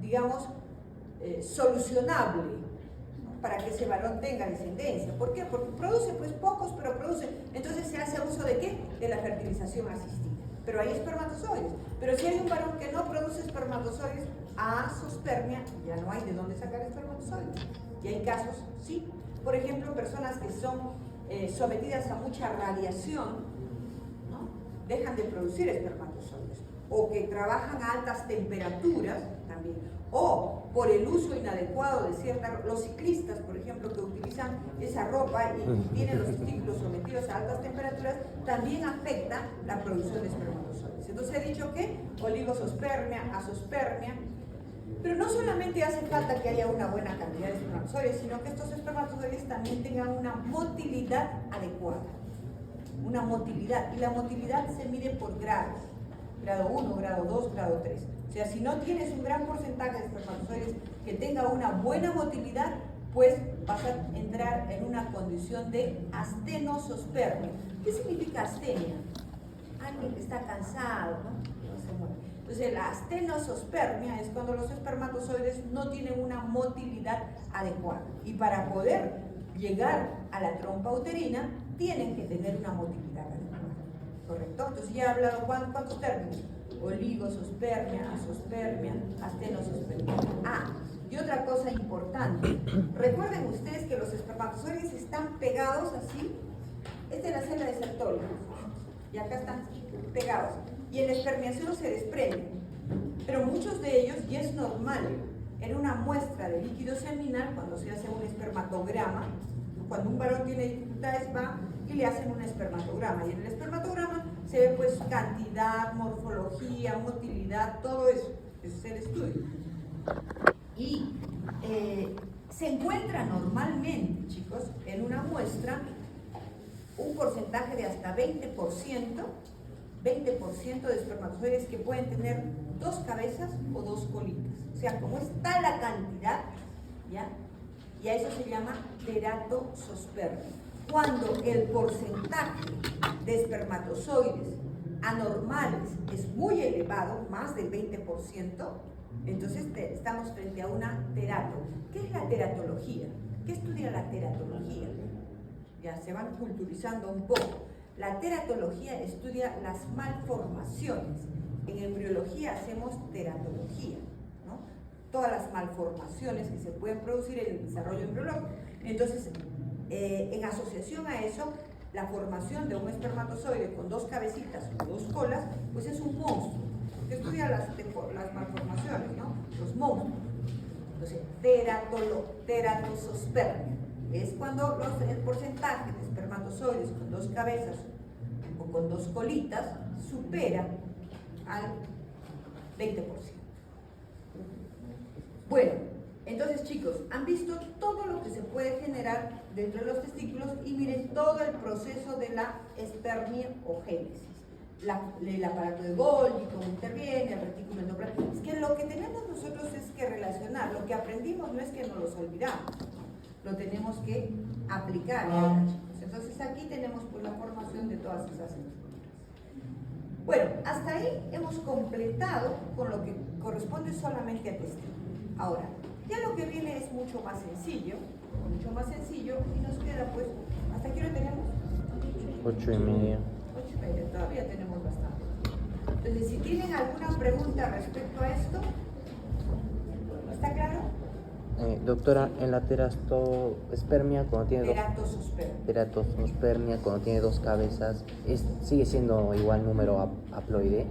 digamos, solucionable, ¿no? Para que ese varón tenga descendencia. ¿Por qué? Porque produce pues pocos, pero produce. Entonces se hace uso de ¿qué? De la fertilización asistida. Pero hay espermatozoides. Pero si hay un varón que no produce espermatozoides, asospermia, ya no hay de dónde sacar espermatozoides. Y hay casos, sí. Por ejemplo, personas que son sometidas a mucha radiación, ¿no? Dejan de producir espermatozoides. O que trabajan a altas temperaturas también. O por el uso inadecuado de ciertas, los ciclistas, por ejemplo, que utilizan esa ropa y tienen los testículos sometidos a altas temperaturas, también afecta la producción de espermatozoides. Entonces he dicho que oligospermia, asospermia, pero no solamente hace falta que haya una buena cantidad de espermatozoides, sino que estos espermatozoides también tengan una motilidad adecuada. Una motilidad, y la motilidad se mide por grados. Grado 1, grado 2, grado 3. O sea, si no tienes un gran porcentaje de espermatozoides que tenga una buena motilidad, pues vas a entrar en una condición de astenosospermia. ¿Qué significa astenia? Alguien que está cansado, ¿no? No se mueve. Entonces, la astenosospermia es cuando los espermatozoides no tienen una motilidad adecuada. Y para poder llegar a la trompa uterina, tienen que tener una motilidad adecuada. ¿Correcto? Entonces ya he hablado cuántos términos: oligospermia, asospermia, astenosospermia. Y otra cosa importante, recuerden ustedes que los espermatozoides están pegados así. Esta es la célula de Sertoli y acá están pegados, y en la espermiación se desprenden, pero muchos de ellos, y es normal en una muestra de líquido seminal, cuando se hace un espermatograma, cuando un varón tiene dificultades va y le hacen un espermatograma, y en el espermatograma se ve pues cantidad, morfología, motilidad, todo eso. Ese es el estudio. Y se encuentra normalmente, chicos, en una muestra un porcentaje de hasta 20% de espermatozoides que pueden tener 2 cabezas o 2 colitas. O sea, como está la cantidad, ¿ya? Y a eso se llama teratosospermia. Cuando el porcentaje de espermatozoides anormales es muy elevado, más del 20%, entonces estamos frente a una terato. ¿Qué es la teratología? ¿Qué estudia la teratología? Ya se van culturizando un poco. La teratología estudia las malformaciones. En embriología hacemos teratología, ¿no? Todas las malformaciones que se pueden producir en el desarrollo embriológico. Entonces, en asociación a eso, la formación de un espermatozoide con 2 cabecitas o 2 colas, pues es un monstruo, que estudia las malformaciones, ¿no? Los monstruos. Entonces, teratosospermia es cuando el porcentaje de espermatozoides con 2 cabezas o con 2 colitas supera al 20%. Bueno, entonces chicos, han visto todo lo que se puede generar dentro de los testículos y miren todo el proceso de la espermiogénesis. El aparato de Golgi, cómo interviene, el retículo endoplasmático. Es que lo que tenemos nosotros es que relacionar. Lo que aprendimos no es que nos los olvidamos, lo tenemos que aplicar, ¿verdad, chicos? Entonces aquí tenemos pues la formación de todas esas estructuras. Bueno, hasta ahí hemos completado con lo que corresponde solamente a testículo. Ahora, ya lo que viene es mucho más sencillo, y nos queda pues, ¿hasta qué hora tenemos? 8:30. 8:30, todavía tenemos bastante. Entonces, si tienen alguna pregunta respecto a esto, ¿está claro? Doctora, en la teratospermia cuando tiene Teratosospermia. cuando tiene 2 cabezas, ¿sigue siendo igual número haploide?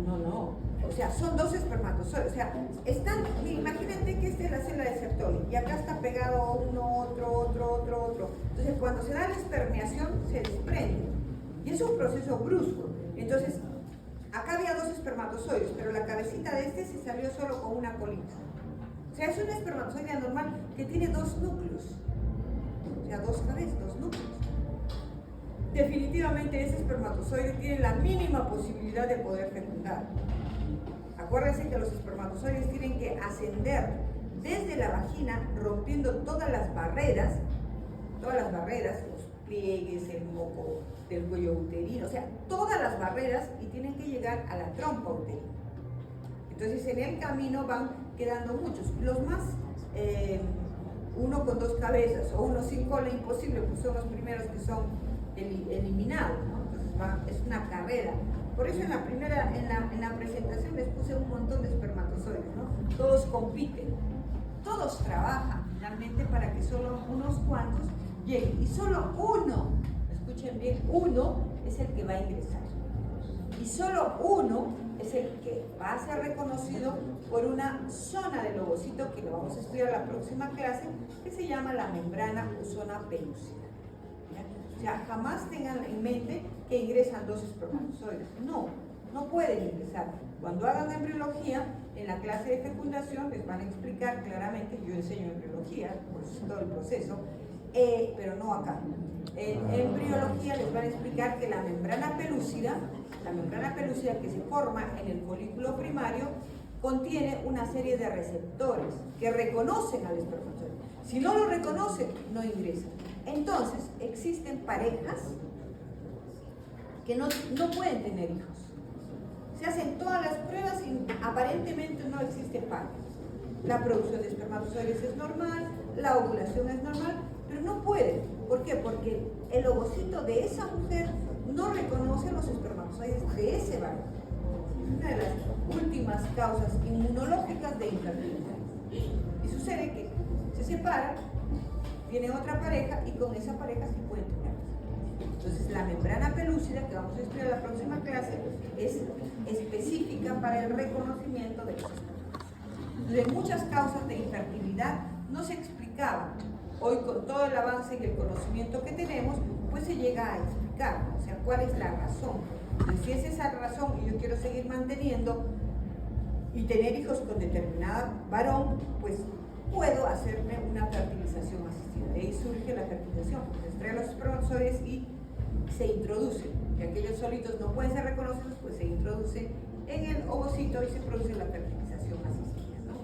No. O sea, son 2 espermatozoides. O sea, están, imagínate que esta es la célula de Sertoli y acá está pegado uno, otro. Entonces, cuando se da la espermiación, se desprende. Y es un proceso brusco. Entonces, acá había 2 espermatozoides, pero la cabecita de este se salió solo con una colita. O sea, es un espermatozoide anormal que tiene 2 núcleos. O sea, 2 cabezas, 2 núcleos. Definitivamente ese espermatozoide tiene la mínima posibilidad de poder fecundar. Acuérdense que los espermatozoides tienen que ascender desde la vagina, rompiendo todas las barreras, los pliegues, el moco del cuello uterino, o sea, todas las barreras, y tienen que llegar a la trompa uterina. Entonces en el camino van quedando muchos. Los más, uno con 2 cabezas o uno sin cola, imposible, pues son los primeros que son eliminados, ¿no? Entonces es una carrera. Por eso en la presentación les puse un montón de espermatozoides, ¿no? Todos compiten, todos trabajan finalmente para que solo unos cuantos lleguen. Y solo uno, escuchen bien, uno es el que va a ingresar. Y solo uno es el que va a ser reconocido por una zona del ovocito que lo vamos a estudiar en la próxima clase, que se llama la membrana o zona pelúcida. O sea, jamás tengan en mente que ingresan 2 espermatozoides. No, no pueden ingresar. Cuando hagan embriología, en la clase de fecundación les van a explicar claramente, yo enseño embriología, por eso es todo el proceso, pero no acá. En embriología les van a explicar que la membrana pelúcida que se forma en el folículo primario, contiene una serie de receptores que reconocen al espermatozoide. Si no lo reconocen, no ingresan. Entonces, existen parejas que no pueden tener hijos. Se hacen todas las pruebas y aparentemente no existe parejas. La producción de espermatozoides es normal, la ovulación es normal, pero no pueden. ¿Por qué? Porque el ovocito de esa mujer no reconoce los espermatozoides de ese varón. Es una de las últimas causas inmunológicas de infertilidad. Y sucede que se separan, tiene otra pareja y con esa pareja sí pueden tener. Entonces la membrana pelúcida, que vamos a estudiar en la próxima clase, es específica para el reconocimiento de los espermatozoides. De muchas causas de infertilidad no se explicaban. Hoy con todo el avance y el conocimiento que tenemos, pues se llega a explicar, ¿no? O sea, cuál es la razón. Entonces, si es esa razón y yo quiero seguir manteniendo y tener hijos con determinada varón, pues puedo hacerme una fertilización asistida. De ahí surge la fertilización, se extraen los espermatozoides y se introducen. Y aquellos solitos no pueden ser reconocidos, pues se introduce en el ovocito y se produce la fertilización asistida, ¿no?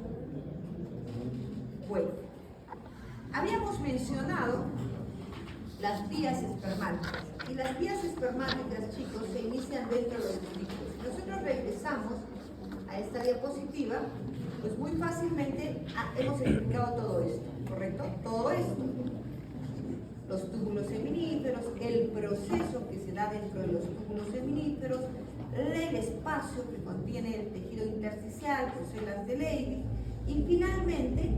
Bueno, habíamos mencionado las vías espermáticas. Y las vías espermáticas, chicos, se inician dentro de los testículos. Si nosotros regresamos a esta diapositiva, pues muy fácilmente hemos explicado todo esto, ¿correcto? Todo esto. Los túbulos seminíferos, el proceso que se da dentro de los túbulos seminíferos, el espacio que contiene el tejido intersticial, con células de Leydig, y finalmente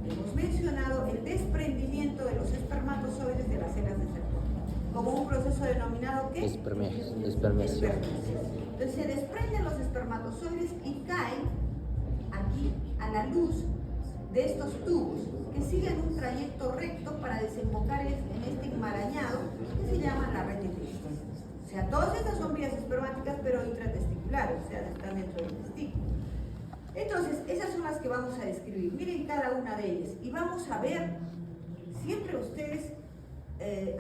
hemos mencionado el desprendimiento de los espermatozoides de las células de Sertoli, como un proceso denominado ¿qué? Espermiación. Entonces se desprenden los espermatozoides y caen aquí a la luz de estos tubos que siguen un trayecto recto para desembocar en este enmarañado que se llama la red de testículos. O sea, todas estas son vías espermáticas pero intratesticulares, o sea, están dentro del testículo. Entonces, esas son las que vamos a describir. Miren cada una de ellas y vamos a ver, siempre ustedes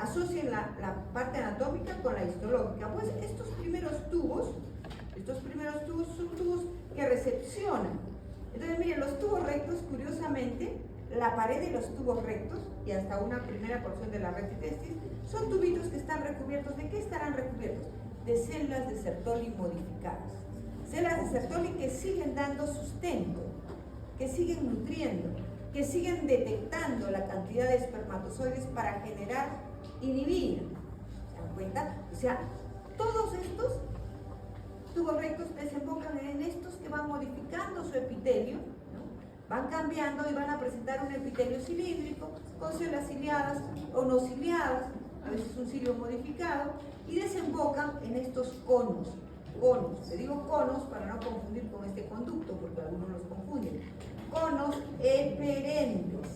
asocien la parte anatómica con la histológica. Pues estos primeros tubos son tubos que recepcionan. Entonces, miren, los tubos rectos, curiosamente, la pared de los tubos rectos y hasta una primera porción de la red de testis son tubitos que están recubiertos. ¿De qué estarán recubiertos? De células de Sertoli modificadas. Células de Sertoli que siguen dando sustento, que siguen nutriendo, que siguen detectando la cantidad de espermatozoides para generar inhibina. ¿Se dan cuenta? O sea, todos estos tubos rectos desembocan en estos que van modificando su epitelio, ¿no? Van cambiando y van a presentar un epitelio cilíndrico con células ciliadas o no ciliadas, a veces un cilio modificado, y desembocan en estos conos. Le digo conos para no confundir con este conducto, porque algunos los confunden. Conos eferentes,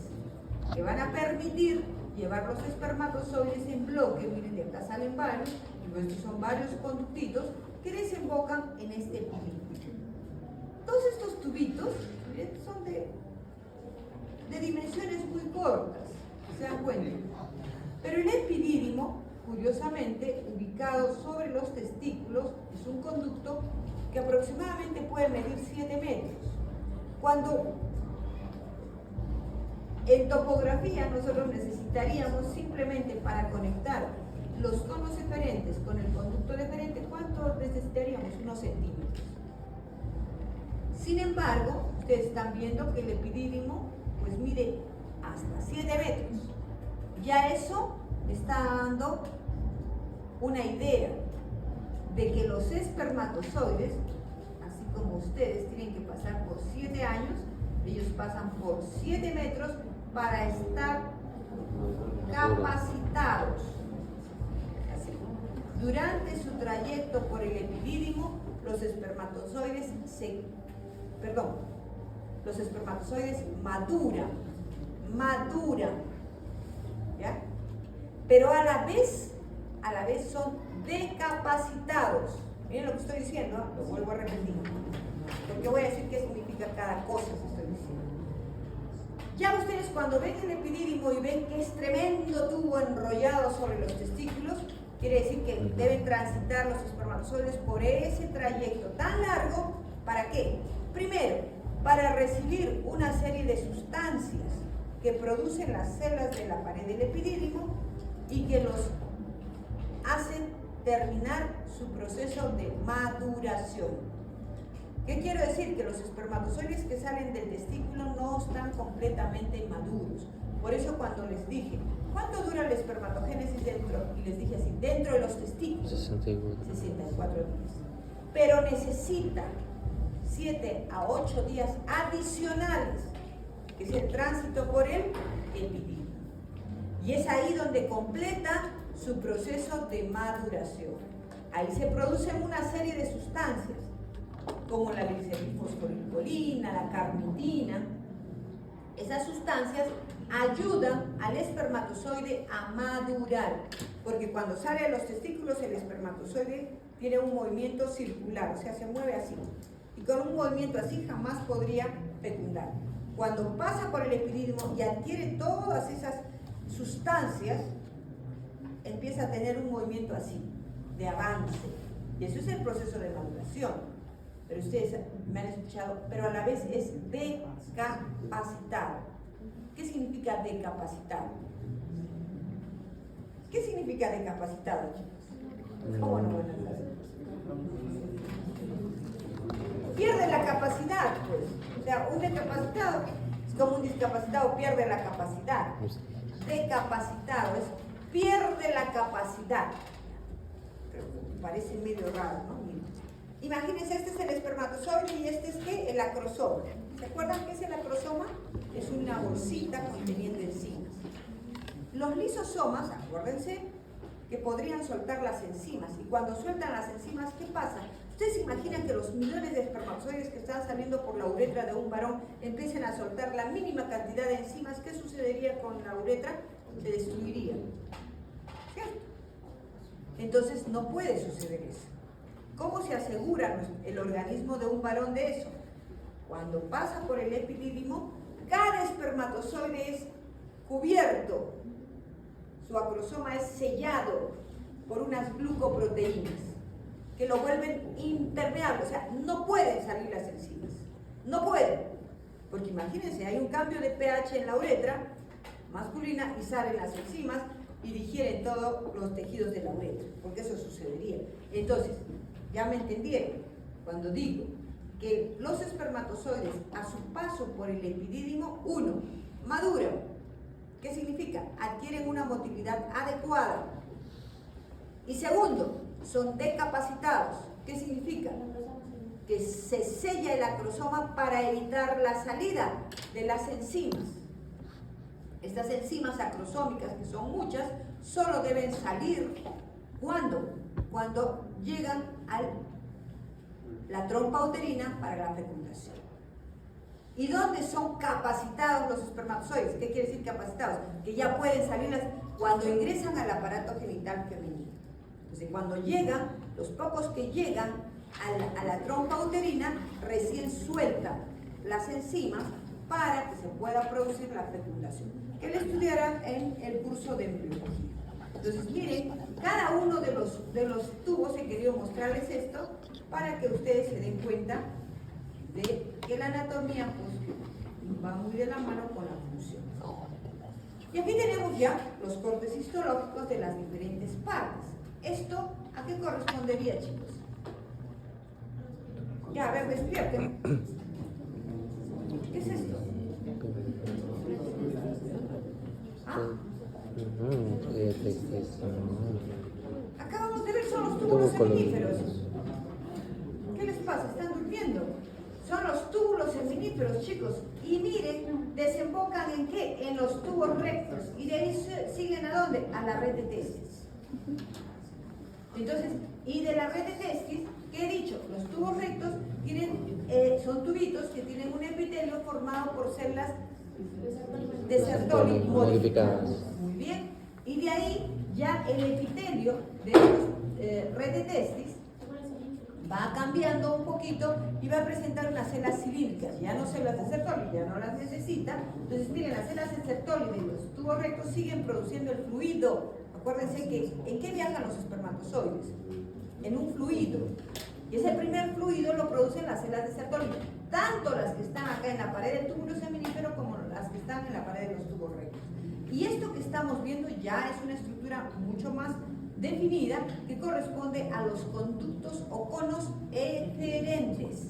que van a permitir llevar los espermatozoides en bloque. Miren, de acá salen varios, y estos son varios conductitos que desembocan en este epitelio. Todos estos tubitos, miren, son de dimensiones muy cortas, ¿se dan cuenta? Pero el epidídimo, curiosamente, ubicado sobre los testículos, es un conducto que aproximadamente puede medir 7 metros. Cuando en topografía nosotros necesitaríamos simplemente para conectar los conos eferentes con el conducto deferente, ¿cuánto necesitaríamos? Unos centímetros. Sin embargo, ustedes están viendo que el epidídimo pues mide hasta 7 metros. Ya eso está dando una idea de que los espermatozoides, así como ustedes tienen que pasar por 7 años, ellos pasan por 7 metros para estar capacitados. Así. Durante su trayecto por el epidídimo, los espermatozoides maduran, ¿ya? Pero a la vez son decapacitados. Miren lo que estoy diciendo, ¿eh? Lo vuelvo a repetir, porque voy a decir qué significa cada cosa que estoy diciendo. Ya ustedes cuando ven el epidídimo y ven que es tremendo tubo enrollado sobre los testículos, quiere decir que deben transitar los espermatozoides por ese trayecto tan largo. ¿Para qué? Primero, para recibir una serie de sustancias que producen las células de la pared del epidídimo y que los hacen terminar su proceso de maduración. ¿Qué quiero decir? Que los espermatozoides que salen del testículo no están completamente maduros. Por eso cuando les dije, ¿cuánto dura la espermatogénesis dentro? Y les dije así, dentro de los testículos, 64 días. Pero necesita 7 a 8 días adicionales, que es el tránsito por el epidídimo. Y es ahí donde completa su proceso de maduración. Ahí se producen una serie de sustancias, como la glicerylfosforicolina, la carnitina. Esas sustancias ayudan al espermatozoide a madurar, porque cuando sale de los testículos el espermatozoide tiene un movimiento circular, o sea, se mueve así. Y con un movimiento así jamás podría fecundar. Cuando pasa por el epidídimo y adquiere todas esas sustancias, empieza a tener un movimiento así, de avance. Y eso es el proceso de maduración. Pero ustedes me han escuchado, pero a la vez es decapacitado. ¿Qué significa decapacitado? ¿Qué significa decapacitado, chicos? ¿Cómo no van a saber? Pierde la capacidad, pues. O sea, un decapacitado es como un discapacitado, pierde la capacidad. Decapacitado es pierde la capacidad. Pero parece medio raro, ¿no? Miren. Imagínense, este es el espermatozoide y este es ¿qué? El acrosoma. ¿Se acuerdan qué es el acrosoma? Es una bolsita conteniendo enzimas. Los lisosomas, acuérdense, que podrían soltar las enzimas. Y cuando sueltan las enzimas, ¿qué pasa? ¿Ustedes se imaginan que los millones de espermatozoides que están saliendo por la uretra de un varón empiecen a soltar la mínima cantidad de enzimas? ¿Qué sucedería con la uretra? Se destruiría. ¿Cierto? Entonces no puede suceder eso. ¿Cómo se asegura el organismo de un varón de eso? Cuando pasa por el epidídimo, cada espermatozoide es cubierto, su acrosoma es sellado por unas glucoproteínas que lo vuelven impermeable, o sea, no pueden salir las enzimas, no pueden, porque imagínense, hay un cambio de pH en la uretra masculina y salen las enzimas y digieren todos los tejidos de la uretra, porque eso sucedería. Entonces, ya me entendieron, cuando digo que los espermatozoides a su paso por el epidídimo, uno, maduran. ¿Qué significa? Adquieren una motilidad adecuada. Y segundo, son decapacitados. ¿Qué significa? Que se sella el acrosoma para evitar la salida de las enzimas. Estas enzimas acrosómicas, que son muchas, solo deben salir cuando llegan a la trompa uterina para la fecundación. ¿Y dónde son capacitados los espermatozoides? ¿Qué quiere decir capacitados? Que ya pueden salir cuando ingresan al aparato genital femenino. Entonces, cuando llegan, los pocos que llegan a la trompa uterina, recién sueltan las enzimas para que se pueda producir la fecundación, que lo estudiarán en el curso de embriología. Entonces, miren, cada uno de los tubos, he querido mostrarles esto para que ustedes se den cuenta de que la anatomía pues, va muy de la mano con la función. Y aquí tenemos ya los cortes histológicos de las diferentes partes. ¿Esto a qué correspondería, chicos? Ya, a ver, despierten. seminíferos. ¿Qué les pasa? Están durmiendo. Son los túbulos seminíferos, chicos. Y miren, desembocan ¿en qué? En los tubos rectos. Y de ahí siguen ¿a dónde? A la red de testis. Entonces, y de la red de testis, ¿qué he dicho? Los tubos rectos son tubitos que tienen un epitelio formado por células de Sertoli modificadas. Muy bien. Y de ahí ya el epitelio de la red de testis va cambiando un poquito y va a presentar unas células cilíndricas, ya no células de Sertoli, ya no las necesita. Entonces, miren, las células de Sertoli de los tubos rectos siguen produciendo el fluido. Acuérdense que ¿en qué viajan los espermatozoides? En un fluido. Y ese primer fluido lo producen las células de Sertoli, tanto las que están acá en la pared del túbulo seminífero como las que están en la pared de los tubos rectos. Y esto que estamos viendo ya es una estructura mucho más definida que corresponde a los conductos o conos eferentes.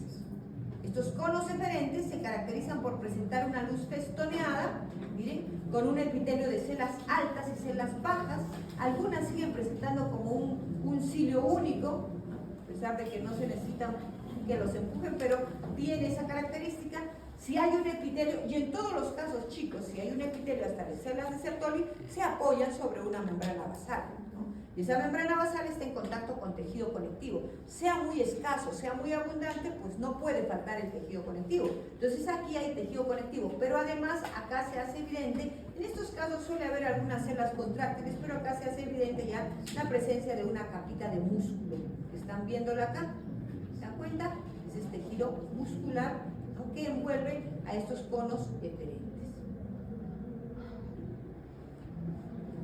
Estos conos eferentes se caracterizan por presentar una luz festoneada, miren, con un epitelio de células altas y células bajas. Algunas siguen presentando como un cilio único, a pesar de que no se necesitan que los empujen, pero tiene esa característica. Si hay un epitelio, y en todos los casos, chicos, si hay un epitelio hasta de células de Sertoli, se apoyan sobre una membrana basal, ¿no? Y esa membrana basal está en contacto con tejido conectivo. Sea muy escaso, sea muy abundante, pues no puede faltar el tejido conectivo. Entonces aquí hay tejido conectivo, pero además acá se hace evidente, en estos casos suele haber algunas células contráctiles, pero acá se hace evidente ya la presencia de una capita de músculo. ¿Están viéndola acá? ¿Se dan cuenta? Ese es tejido muscular, ¿no?, que envuelve a estos conos eferentes.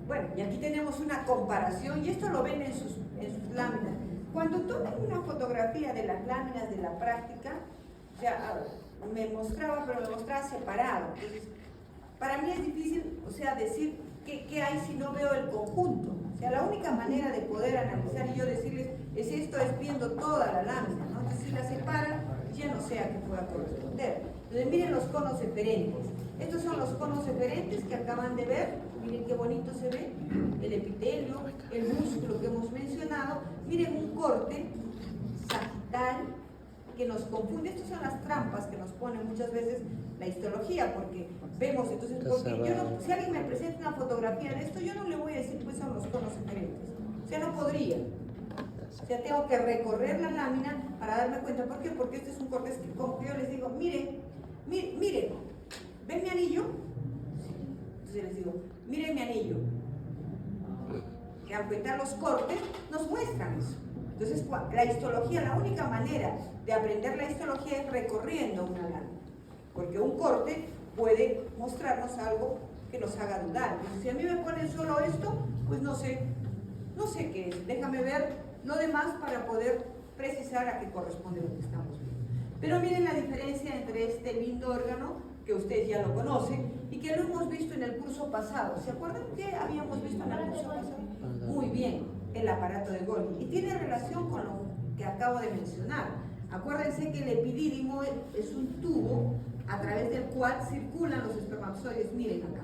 Bueno, y aquí tenemos una comparación, y esto lo ven en sus láminas. Cuando toman una fotografía de las láminas de la práctica, o sea, me mostraba separado. Entonces, para mí es difícil, o sea, decir qué hay si no veo el conjunto. O sea, la única manera de poder analizar y yo decirles es esto, es viendo toda la lámina, ¿no? Entonces, si la separan, ya no sé a qué pueda corresponder. Entonces, miren los conos eferentes. Estos son los conos eferentes que acaban de ver. Miren qué bonito se ve el epitelio, el músculo que hemos mencionado. Miren un corte sagital que nos confunde. Estas son las trampas que nos pone muchas veces la histología, porque vemos, entonces, porque yo no, si alguien me presenta una fotografía de esto, yo no le voy a decir pues son los conos eferentes. O sea, no podría. O sea, tengo que recorrer la lámina para darme cuenta. ¿Por qué? Porque este es un corte que, como yo les digo, miren, ¿ven mi anillo? Entonces les digo, miren mi anillo. Que al cuentar los cortes nos muestran eso. Entonces, la histología, la única manera de aprender la histología es recorriendo una lámina. Porque un corte puede mostrarnos algo que nos haga dudar. Entonces, si a mí me ponen solo esto, pues no sé qué es. Déjame ver lo demás para poder precisar a qué corresponde lo que estamos viendo. Pero miren la diferencia entre este lindo órgano, que ustedes ya lo conocen, y que lo hemos visto en el curso pasado. ¿Se acuerdan que habíamos visto en el curso pasado? Muy bien, el aparato de Golgi. Y tiene relación con lo que acabo de mencionar. Acuérdense que el epidídimo es un tubo a través del cual circulan los espermatozoides. Miren acá.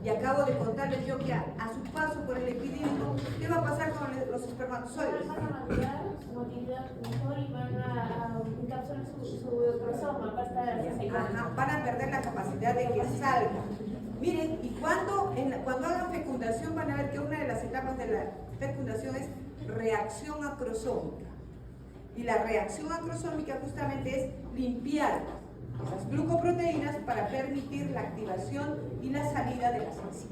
Y acabo de contarles yo que a su paso por el epidídimo, ¿qué va a pasar con los espermatozoides? Van a madurar, movilidad mejor y van a encapsular su cromosoma, va a estar así. Ajá, van a perder la capacidad de que salga. Miren, y cuando hagan fecundación van a ver que una de las etapas de la fecundación es reacción acrosómica. Y la reacción acrosómica justamente es limpiar esas glucoproteínas para permitir la activación y la salida de las enzimas,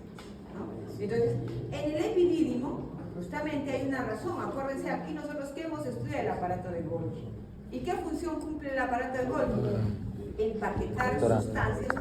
¿no? Entonces, en el epidídimo, justamente hay una razón. Acuérdense, aquí nosotros que hemos estudiado el aparato de Golgi. ¿Y qué función cumple el aparato de Golgi? Empaquetar sustancias